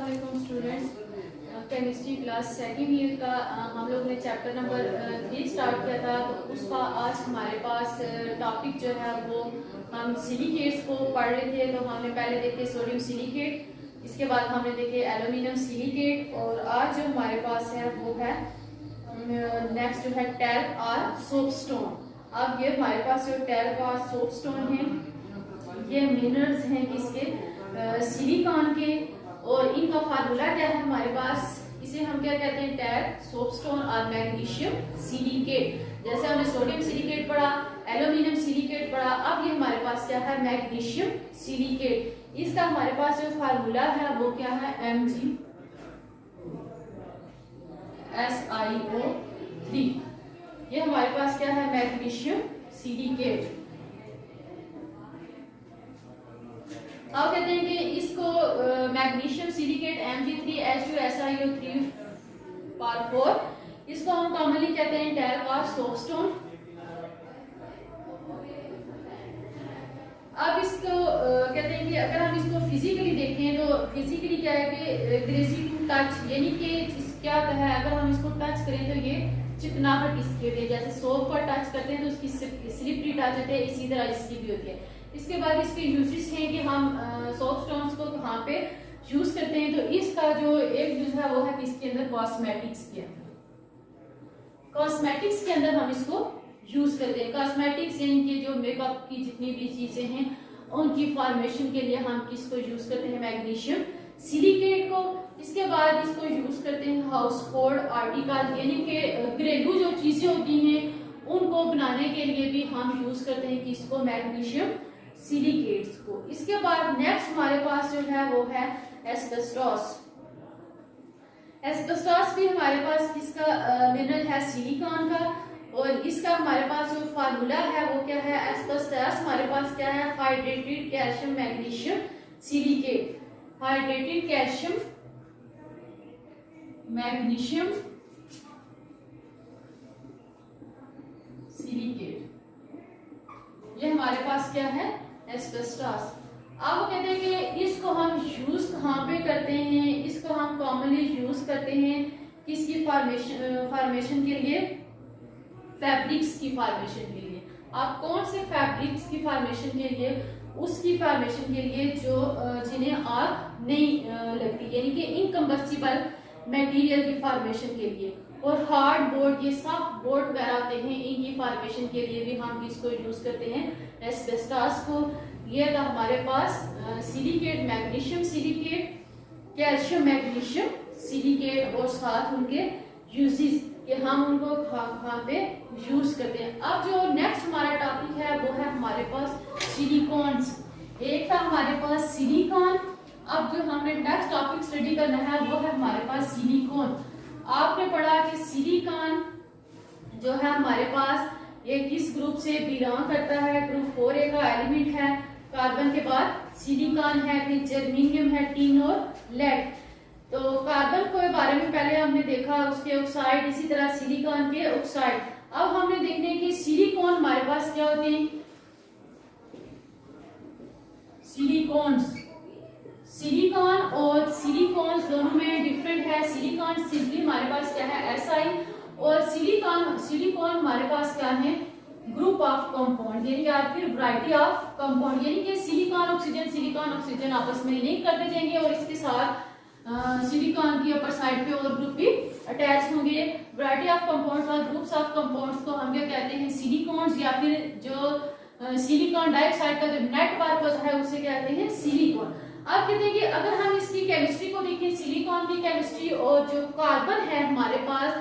अस्सलाम students, chemistry class second year का हम लोग ने चैप्टर नंबर 3 स्टार्ट किया था। तो उसका आज हमारे पास टॉपिक जो है वो हम सिलिकेट्स को पढ़ रहे थे। तो हमने पहले देखे सोडियम सिलिकेट, इसके बाद हमने देखे एल्यूमिनियम सिलिकेट और आज जो हमारे पास है वो है नेक्स्ट जो है टैल्क और सोपस्टोन। अब ये हमारे पास जो टैल्क और सोपस्टोन है ये मिनरल्स हैं किसके, सिलिकॉन के, और इनका फार्मूला क्या है हमारे पास, इसे हम क्या कहते हैं, टैल्क, सोपस्टोन और मैग्नीशियम सिलिकेट। जैसे हमने सोडियम सिलिकेट पढ़ा, एल्यूमिनियम सिलिकेट पढ़ा, अब ये हमारे पास क्या है, मैग्नीशियम सिलिकेट। इसका हमारे पास जो फार्मूला है वो क्या है, MgSiO3। ये हमारे पास क्या है, मैग्नीशियम सिलिकेट। अब कहते हैं कि इसको मैग्नीशियम सिलिकेट Mg3H2SiO3 इसको हम कॉमनली कहते हैं टैल्क और सोपस्टोन। अब इसको कहते हैं कि अगर हम इसको फिजिकली देखें तो फिजिकली क्या है कि ग्रेसी टू टच, यानी कि क्या है, अगर हम इसको टच करें तो ये चिकनाहट इसके लिए, जैसे सोप को टच करते हैं तो उसकी स्लिपरी टच होती है, इसी तरह इसकी भी होती है। इसके बाद इसके यूजेस हैं कि हम सोपस्टोन्स को कहाँ पे यूज करते हैं। तो इसका जो एक यूज है वो है कि इसके अंदर कॉस्मेटिक्स के अंदर हम इसको यूज करते हैं। कॉस्मेटिक्स यानी कि जो मेकअप की जितनी भी चीजें हैं उनकी फॉर्मेशन के लिए हम किसको यूज करते हैं, मैग्नीशियम सिलिकेट को। इसके बाद इसको यूज करते हैं हाउस होल्ड आर्टिकल, यानी कि घरेलू जो चीजें होती हैं उनको बनाने के लिए भी हम यूज करते हैं किसको, मैग्नीशियम सिलिकेट्स को। इसके बाद नेक्स्ट हमारे पास जो है वो है एस्बेस्टॉस। एस्बेस्टॉस भी हमारे पास किसका मिनरल है, सिलिकॉन का, और इसका हमारे पास जो फार्मूला है वो क्या है, एस्बेस्टॉस हमारे पास क्या है, hydrated calcium magnesium silicate. Hydrated calcium magnesium silicate, ये हमारे पास क्या है, एस्बेस्टॉस। अब वो कहते हैं कि इसको हम यूज कहाँ पे करते हैं, इसको हम कॉमनली यूज करते हैं किसकी फॉर्मेशन के लिए, फैब्रिक्स की फॉर्मेशन के लिए। आप कौन से फैब्रिक्स की फॉर्मेशन के लिए, उसकी फॉर्मेशन के लिए जो जिन्हें आग नहीं लगती, यानी कि इनकम्बस्टिबल मटेरियल की फॉर्मेशन के लिए। और हार्ड बोर्ड, ये सॉफ्ट बोर्ड वगैरह होते हैं, इनकी फॉर्मेशन के लिए भी हम किसको यूज करते हैं, एस्बेस्टॉस को। ये था हमारे पास silicate, magnesium silicate, calcium magnesium silicate, और साथ उनके यूजेस कि हम उनको कहाँ पे यूज करते हैं। अब जो नेक्स्ट हमारा टॉपिक है वो है हमारे पास सिलिकॉन्स। एक था हमारे पास सिलिकॉन, अब जो हमने नेक्स्ट टॉपिक स्टडी करना है वो है हमारे पास सिलिकॉन। आपने पढ़ा कि सिलिकॉन जो है हमारे पास ये किस ग्रुप से बिलोंग करता है, ग्रुप 4A का एलिमेंट है। कार्बन के बाद सिलिकॉन है, फिर जर्मेनियम है, टिन और लेड। तो कार्बन के बारे में पहले हमने देखा, उसके ऑक्साइड, इसी तरह सिलिकॉन के ऑक्साइड। अब हमने देखने कि सिलिकॉन हमारे पास क्या होते हैं, सिलिकॉन और सिलिकॉन्स दोनों में डिफरेंट है। सिलिकॉन सिंपली हमारे पास क्या है, Si, और सिलिकॉन हमारे पास क्या है, ग्रुप ऑफ कंपाउंड, यानी कि फिर वैरायटी ऑफ कंपाउंड, यानी कि सिलिकॉन ऑक्सीजन आपस में लिंक करते जाएंगे और इसके साथ सिलिकॉन की अपर साइड पे और ग्रुप भी अटैच होंगे। वैरायटी ऑफ कंपाउंड्स और ग्रुप्स ऑफ कंपाउंड्स को हम क्या कहते हैं, सिलिकॉन्स, या फिर जो सिलिकॉन डाइऑक्साइड का जो नेटवर्क होता है उसे कहते हैं सिलिकॉन। अब कहते हैं कि अगर हम इसकी केमिस्ट्री को देखें, सिलिकॉन की केमिस्ट्री और जो कार्बन है हमारे पास,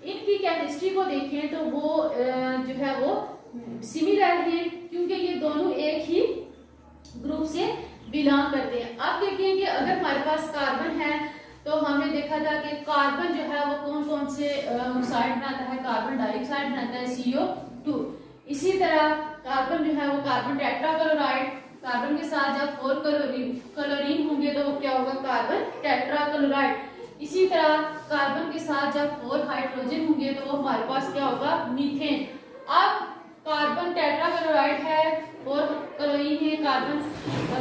इनकी केमिस्ट्री को देखें तो वो जो है वो सिमिलर है, क्योंकि ये दोनों एक ही ग्रुप से बिलोंग करते हैं। अब देखिए कि अगर हमारे पास कार्बन है तो हमने देखा था कि कार्बन जो है वो कौन कौन से ऑक्साइड बनाता है, कार्बन डाइऑक्साइड बनाता है, CO2। इसी तरह कार्बन जो है वो कार्बन टेट्राक्लोराइड, कार्बन के साथ जब 4 क्लोरीन होंगे तो वो क्या होगा, कार्बन टेट्राक्लोराइड। इसी तरह कार्बन के साथ जब 4 हाइड्रोजन होंगे तो वो हमारे पास क्या होगा, मीथेन। अब कार्बन टेट्राक्लोराइड है, 4 क्लोरीन है, कार्बन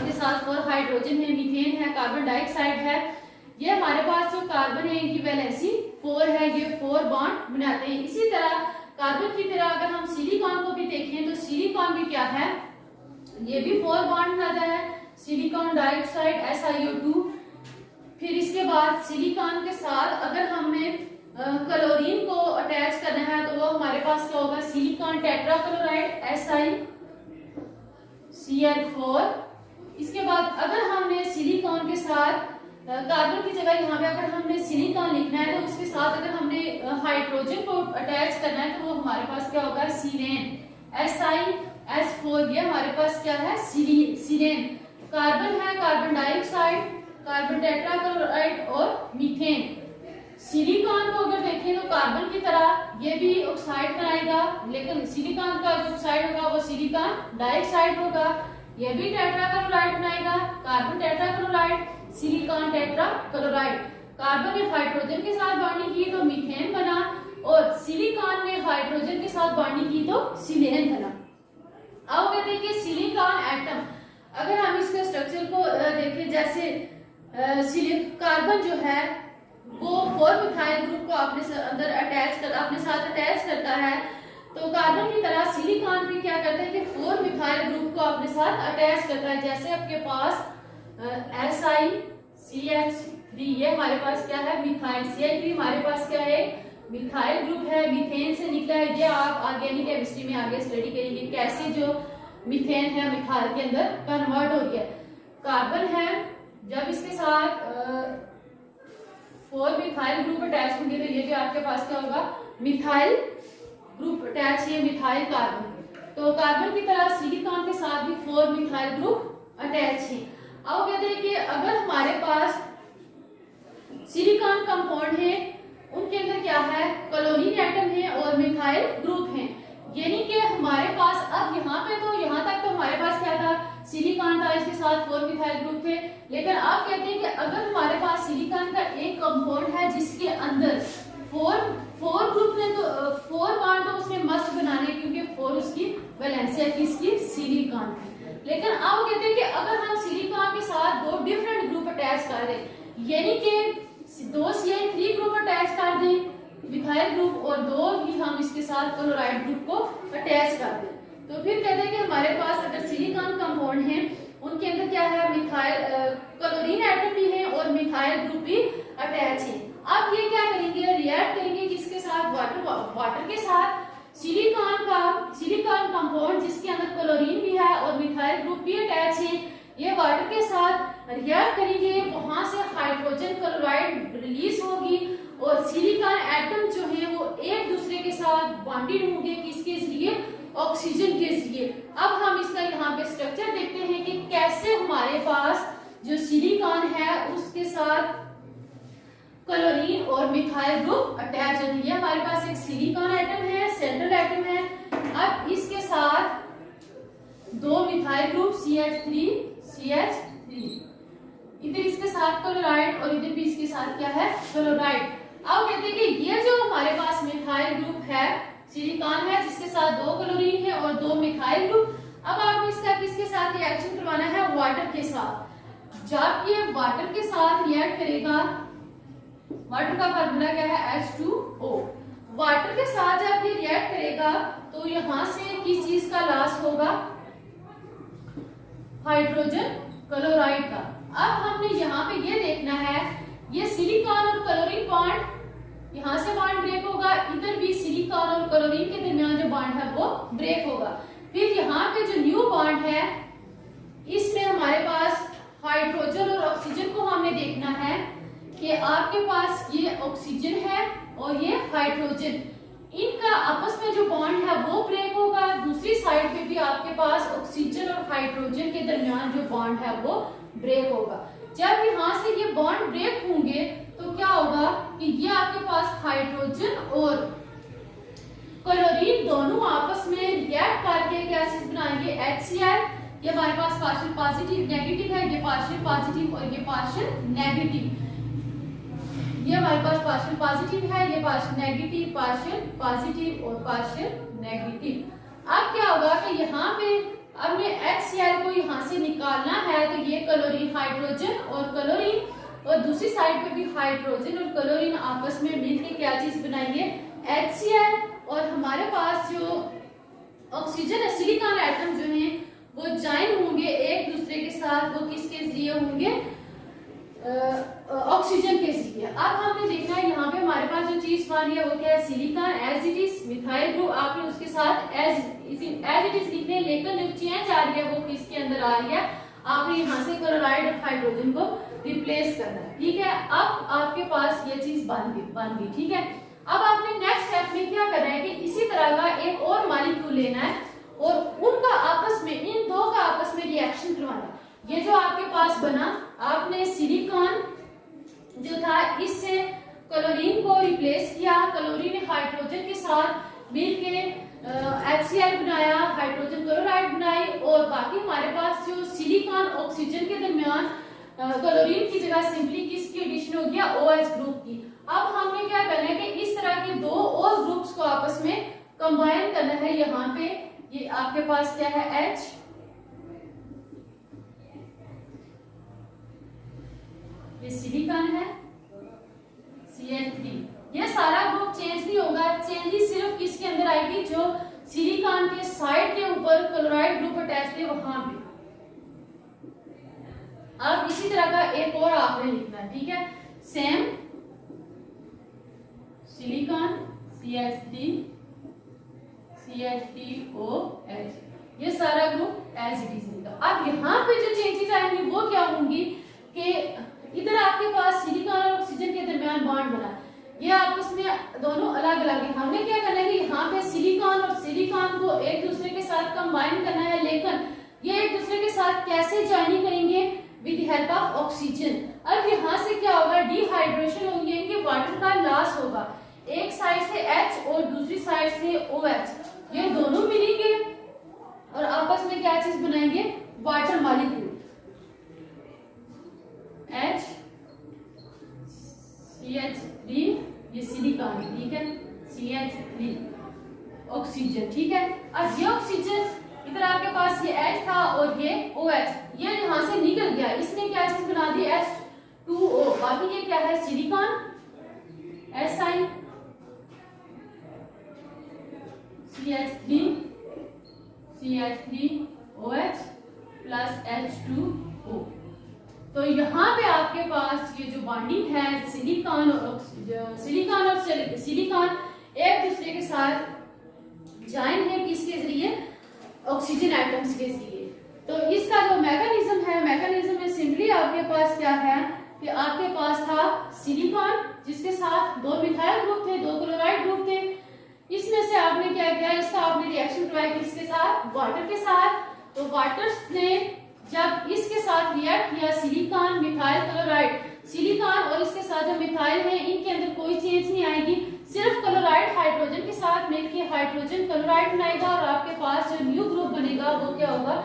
के साथ 4 हाइड्रोजन है, मीथेन है, कार्बन डाइऑक्साइड है। ये हमारे पास जो कार्बन है इनकी वैलेंसी 4 है, ये 4 बॉन्ड बनाते हैं। इसी तरह कार्बन की तरह अगर हम सिलिकॉन को भी देखें तो सिलिकॉन भी क्या है, ये भी 4 बॉन्ड बनाता है, सिलिकॉन डाइऑक्साइड SiO2। फिर इसके बाद सिलिकॉन के साथ अगर हमें क्लोरीन को अटैच करना है तो वो हमारे पास क्या होगा, सिलिकॉन टेट्राक्लोराइड SiCl4। इसके बाद अगर हमने सिलिकॉन के साथ कार्बन की जगह यहाँ पे अगर हमने सिलिकॉन लिखना है तो उसके साथ अगर हमने हाइड्रोजन को अटैच करना है तो वो हमारे पास क्या होगा, सीलेन SiS4। ये हमारे पास क्या है, सीलेन। कार्बन है कार्बन डाइऑक्साइड, कार्बन टेट्राक्लोराइड और मीथेन। सिलिकॉन को अगर देखें तो कार्बन की तरह ये भी ऑक्साइड बनाएगा, लेकिन सिलिकॉन का जो ऑक्साइड होगा वो सिलिकॉन डाइऑक्साइड होगा। ये भी टेट्राक्लोराइड बनाएगा, carbon tetrachloride, silicon tetrachloride. Carbon ने हाइड्रोजन के साथ बॉन्डिंग की तो मीथेन बना, और सिलिकॉन ने हाइड्रोजन के साथ बॉन्डिंग की तो सिलेन बना। अब कहते हैं कि सिलिकॉन एटम, अगर हम इसके स्ट्रक्चर को देखें, जैसे कार्बन जो है वो 4 मिथाइल ग्रुप को अपने साथ अटैच करता है, तो कार्बन की तरह सिलिकॉन भी क्या करता है कि 4 मिथाइल ग्रुप को अपने साथ अटैच करता है। जैसे आपके पास SiCH3, ये हमारे पास क्या है, मिथाइल। CH3 हमारे पास क्या है, मिथाइल ग्रुप है, मीथेन से निकला है। ये आप ऑर्गेनिक केमिस्ट्री में आगे स्टडी करेंगे कैसे जो मीथेन है मिथाइल के अंदर कन्वर्ट हो गया। कार्बन है, जब इसके साथ 4 मिथाइल ग्रुप अटैच होंगे तो ये भी आपके पास क्या होगा, मिथाइल ग्रुप अटैच है, मिथाइल कार्बन। तो कार्बन की तरह सिलिकॉन के साथ भी 4 मिथाइल ग्रुप अटैच है। अब कहते हैं कि अगर हमारे पास सिलिकॉन कंपाउंड है, उनके अंदर क्या है, क्लोरीन एटम है और मिथाइल ग्रुप है। यानी कि हमारे पास अब यहाँ पे तो यहाँ तक तो हमारे पास क्या था, सिलिकॉन था, इसके साथ 4 मिथाइल ग्रुप थे। लेकिन आप कहते हैं कि अगर हमारे पास सिलिकॉन का एक कंपाउंड है जिसके अंदर 4 ग्रुप ने तो 4 बॉन्ड तो उसने मस्ट बनाने, क्योंकि 4 उसकी वैलेंसी है किसकी, सिलिकॉन की। लेकिन अब कहते हैं कि अगर हम सिलिकॉन के साथ 2 डिफरेंट ग्रुप अटैच कर दें, यानी कि 2 CH3 ग्रुप अटैच कर दें मिथाइल ग्रुप, और 2 ही हम इसके साथ क्लोराइड ग्रुप को अटैच कर दें, तो फिर कहते हैं कि हमारे पास अगर सिलिकॉन कंपाउंड है उनके अंदर क्या है, मिथाइल क्लोरीन एटम भी है और मिथाइल ग्रुप भी अटैच है। अब ये क्या करेंगे, रिएक्ट करेंगे किसके साथ, वाटर के साथ। सिलिकॉन कंपाउंड जिसके अंदर क्लोरीन भी है और मिथाइल ग्रुप भी अटैच है, ये वाटर के साथ रिएक्ट करेंगे, वहां से हाइड्रोजन क्लोराइड रिलीज होगी और सिलिकॉन एटम जो है वो एक दूसरे के साथ बॉन्डेड होंगे, किसके जरिए, ऑक्सीजन के जरिए। अब हम इसका यहाँ पे स्ट्रक्चर देखते हैं कि कैसे हमारे पास जो सिलिकॉन है उसके साथ क्लोरीन और मिथाइल ग्रुप अटैच होती है। हमारे पास एक सिलिकॉन एटम है, सेंट्रल एटम है। अब इसके साथ 2 मिथाइल ग्रुप CH3, इधर इसके साथ क्लोराइड और इधर भी इसके साथ क्या है, क्लोराइड। अब कहते हैं कि ये जो हमारे पास मिथाइल ग्रुप है, सिलिकॉन है जिसके साथ 2 क्लोरीन है और 2 मिथाइल ग्रुप। अब आपको इसका किसके साथ रिएक्शन करवाना है, वाटर के साथ। जब ये वाटर के साथ रिएक्ट करेगा, वाटर का फार्मूला क्या है, H2O। वाटर के साथ जब ये रिएक्ट करेगा तो यहाँ से किस चीज का लॉस होगा, हाइड्रोजन क्लोराइड का। अब हमने यहाँ पे ये देखना है, ये सिलिकॉन और क्लोरीन बॉन्ड, यहाँ से बॉन्ड ब्रेक होगा, इधर भी सिलिकॉन और क्लोरीन के दरमियान जो बॉन्ड है वो ब्रेक होगा। फिर यहाँ पे जो न्यू बॉन्ड है, इसमें हमारे पास हाइड्रोजन और ऑक्सीजन को हमने देखना है कि आपके पास ये ऑक्सीजन है और ये हाइड्रोजन, इनका आपस में जो बॉन्ड है वो ब्रेक होगा। दूसरी साइड पे भी आपके पास ऑक्सीजन और हाइड्रोजन के दरमियान जो बॉन्ड है वो ब्रेक होगा। जब यहाँ से ये बॉन्ड ब्रेक होंगे तो क्या होगा कि ये आपके पास हाइड्रोजन और क्लोरीन दोनों आपस में रिएक्ट करके क्या चीज बनाएंगे, HCl। ये हमारे पास पार्शियल पॉजिटिव नेगेटिव है, ये पार्शियल पॉजिटिव और ये पार्शियल नेगेटिव। ये हमारे पास पार्शियल पॉजिटिव है, ये पार्शियल नेगेटिव, पार्शियल पॉजिटिव और पार्शियल नेगेटिव। अब क्या होगा कि यहाँ पे हमने HCl को यहाँ से निकालना है, तो ये क्लोरीन, हाइड्रोजन और क्लोरीन और दूसरी साइड पे भी हाइड्रोजन और क्लोरीन आपस में मिलकर क्या चीज बनाएंगे, HCl। और हमारे पास जो ऑक्सीजन है, सिलिकॉन एटम जो हैं वो ज्वाइन होंगे एक दूसरे के साथ, वो किसके जरिए होंगे, ऑक्सीजन के जरिए। अब हमने देखना है यहाँ पे हमारे पास जो चीज बनी है वो क्या है, silicon as it is, methyl group आपने उसके साथ एज इट इज लिखने, लेकिन जो चेंज आ रही है वो किसके अंदर आ रही है, आपने यहाँ से क्लोराइड और हाइड्रोजन को रिप्लेस करना है, ठीक है। अब आपके पास ये चीज बन गई, ठीक है। अब आपने नेक्स्ट स्टेप में क्या करना है कि इसी तरह का एक और मॉलिक्यूल लेना है और उनका आपस में, इन दो का आपस में रिएक्शन करवाना है। ये जो आपके पास बना, आपने सिलिकॉन जो था इससे क्लोरीन को रिप्लेस किया, क्लोरीन हाइड्रोजन के साथ मिलके HCl बनाया, हाइड्रोजन क्लोराइड बनाई, और बाकी हमारे पास जो सिलिकॉन ऑक्सीजन के दरमियान क्लोरीन की जगह सिंपली किसकी एडिशन हो गया, OH ग्रुप की। अब हमने क्या करना है कि इस तरह के दो और ग्रुप्स को आपस में कंबाइन करना है। यहाँ पे ये आपके पास क्या है, H, ये सिलिकॉन है, CH3। ये सारा ग्रुप चेंज नहीं होगा, चेंजेस सिर्फ किसके अंदर आएगी, जो सिलिकॉन के साइड के ऊपर क्लोराइड ग्रुप अटैच थे वहां पे। अब इसी तरह का एक और आपने लिखना है, ठीक है, सेम सिलिकॉन CH3 CH3OH, ये सारा ग्रुप एज इट इज लिखा। अब यहाँ पे जो चेंजेस आएंगी वो क्या होंगी कि इधर आपके पास सिलिकॉन और ऑक्सीजन के दरमियान बॉन्ड बना, ये आपस में दोनों अलग अलग है। हमने क्या करना है कि यहाँ पे सिलिकॉन और सिलिकॉन को एक दूसरे के साथ कंबाइन करना है, लेकिन ये एक दूसरे के साथ कैसे ज्वाइनिंग करेंगे, with the help of oxygen. अब यहाँ से क्या होगा, डिहाइड्रेशन होगी, इनके वाटर का लॉस होगा, एक साइड से H और दूसरी साइड से OH, ये दोनों मिलेंगे और आपस में क्या चीज बनाएंगे, वाटर मॉलिक्यूल, H CH3, ये सिलिकॉन, ठीक है, CH3 ऑक्सीजन, ठीक है। अब ये ऑक्सीजन इधर आपके पास ये H था और ये OH, ये यहां से निकल गया, इसने क्या चीज बना दी, H2O। बाकी ये क्या है, silicon Si CH3OH plus H2O। तो यहाँ पे आपके पास ये जो बॉन्डिंग है सिलिकॉन और सिलिकॉन एक दूसरे के साथ ज्वाइन है, किसके जरिए, ऑक्सीजन एटम्स के जरिए। तो इसका जो मैकेनिज्म में सिंपली आपके पास क्या है कि आपके पास था सिलिकॉन जिसके साथ दो मिथाइल ग्रुप थे, दो क्लोराइड ग्रुप थे, इसमें से आपने क्या किया, इसका आपने रिएक्शन करवाया किसके साथ, वाटर के साथ। तो वाटर ने जब इसके साथ रिएक्ट किया, सिलिकॉन मिथाइल क्लोराइड, सिलिकॉन और इसके साथ जो मिथाइल है इनके अंदर कोई चेंज नहीं आएगी, सिर्फ क्लोराइड हाइड्रोजन के साथ मिलकर हाइड्रोजन क्लोराइड बनाएगा और आपके पास जो न्यू ग्रुप बनेगा वो क्या होगा,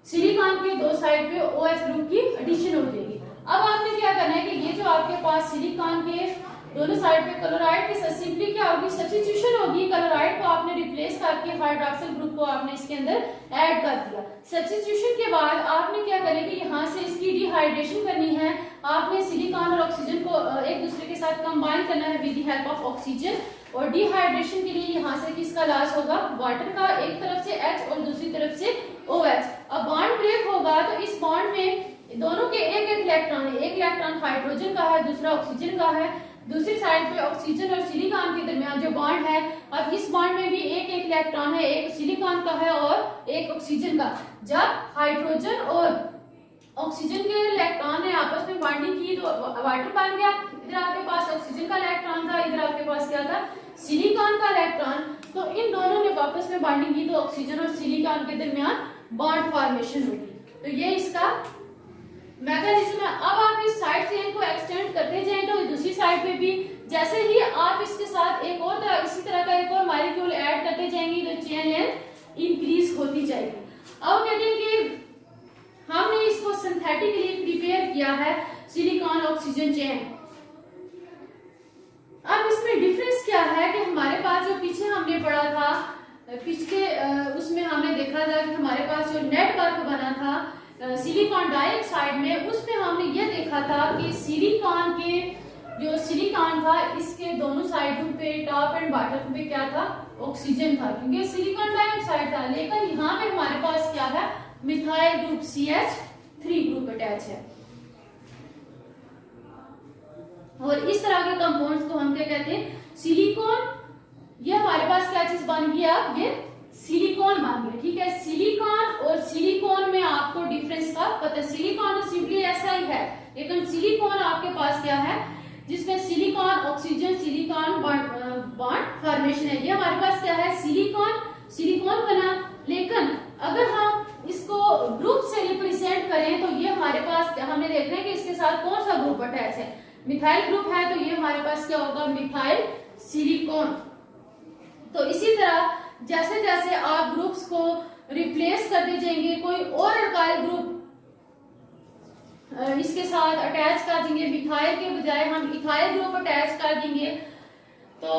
सिलिकॉन के दो साइड पे OH ग्रुप की एडिशन हो जाएगी। अब आपने क्या करना है कि ये जो आपके पास सिलिकॉन के दोनों साइड पे क्लोराइड के साथ सिंपली क्या होगी, सब्स्टिट्यूशन होगी, क्लोराइड को आपने रिप्लेस करके हाइड्रोक्सिल ग्रुप को आपने इसके अंदर ऐड कर दिया। सब्स्टिट्यूशन के बाद आपने क्या करना है कि यहाँ से इसकी डिहाइड्रेशन करनी है, आपने सिलिकॉन और ऑक्सीजन को एक दूसरे के साथ कंबाइन करना है with the help of oxygen, और डिहाइड्रेशन के लिए यहाँ से किसका लॉस होगा, वाटर का, एक तरफ से H और दूसरी तरफ से OH। अब बॉन्ड ब्रेक होगा तो इस बॉन्ड में दोनों के एक एक इलेक्ट्रॉन है, एक इलेक्ट्रॉन हाइड्रोजन का है, दूसरा ऑक्सीजन का है, दूसरी साइड पे ऑक्सीजन और सिलिकॉन के दरमियान जो बॉन्ड है, अब इस बॉन्ड में भी एक एक इलेक्ट्रॉन है, एक सिलिकॉन का है और एक ऑक्सीजन का। जब हाइड्रोजन और ऑक्सीजन के इलेक्ट्रॉन ने आपस में बॉन्डिंग की तो वाटर बन गया, इधर आपके पास ऑक्सीजन का इलेक्ट्रॉन था, इधर आपके पास क्या था, सिलिकॉन का इलेक्ट्रॉन। तो इन दोनों ने आपस में बॉन्डिंग की तो ऑक्सीजन और सिलिकॉन के दरमियान बॉन्ड फॉर्मेशन होगी। तो ये इसका मैकेनिज्म है। अब आप इस साइड से इनको एक्सटेंड करते जाएं तो दूसरी साइड पे भी जैसे ही आप इसके साथ एक और इसी तरह का एक और मॉलिक्यूल ऐड करते जाएंगे तो चेन लेंथ इंक्रीज होती जाएगी। अब कहते हैं कि हमने इसको सिंथेटिकली प्रिपेयर किया है सिलिकॉन ऑक्सीजन चेन। अब इसमें डिफरेंस क्या है कि हमारे पास जो पीछे हमने पढ़ा था, पिछले उसमें हमने देखा करा जाए कि हमारे पास जो नेटवर्क बना था सिलिकॉन डाइऑक्साइड में, उसमें हमने ये देखा था कि सिलिकॉन के जो सिलिकॉन था इसके दोनों साइडों पे टॉप एंड बॉटम पे क्या था, ऑक्सीजन था, क्योंकि सिलिकॉन डाइऑक्साइड था। लेकिन यहाँ पे हमारे पास क्या है, methyl group CH3 group attach है। और इस तरह के कंपाउंड्स को हम क्या कहते हैं, सिलिकॉन। ये हमारे पास क्या चीज बन गया, ये सिलिकॉन बन गया। ठीक है, सिलिकॉन और सिलिकॉन में आपको डिफरेंस का पता है। सिलिकॉन तो सिंपली ऐसा ही है, लेकिन सिलिकॉन आपके पास क्या है, जिसमें silicon oxygen silicon bond formation है। ये हमारे पास क्या है, सिलिकॉन बना। लेकिन अगर हम इसको ग्रुप से रिप्रेजेंट करें तो ये हमारे पास हमने देखना है कि इसके साथ कौन सा ग्रुप अटैच है। मिथाइल ग्रुप है तो ये हमारे पास क्या होगा, मिथाइल सिलिकॉन। तो इसी तरह जैसे जैसे आप ग्रुप्स को रिप्लेस करते जाएंगे, कोई और अल्काइल ग्रुप इसके साथ अटैच कर देंगे, मिथाइल के बजाय हम इथाइल ग्रुप अटैच कर देंगे, तो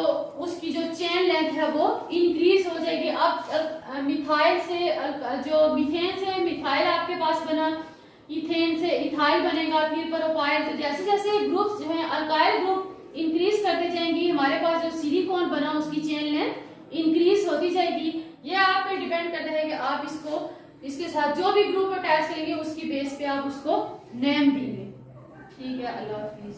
उसकी जो चेन लेंथ है वो इंक्रीज हो जाएगी। अब मिथाइल से जो मीथेन से मिथाइल आपके पास बना, इथेन से इथाइल बनेगा, फिर प्रोपाइल। तो जैसे जैसे ग्रुप्स जो है अल्काइल ग्रुप इंक्रीज करते जाएंगे, हमारे पास जो सिलिकॉन बना उसकी चेन लेंथ इंक्रीज होती जाएगी। ये आप पे डिपेंड करता है कि आप इसको इसके साथ जो भी ग्रुप अटैच करेंगे उसकी बेस पे आप उसको नेम देंगे। ठीक है, अल्लाह हाफिज।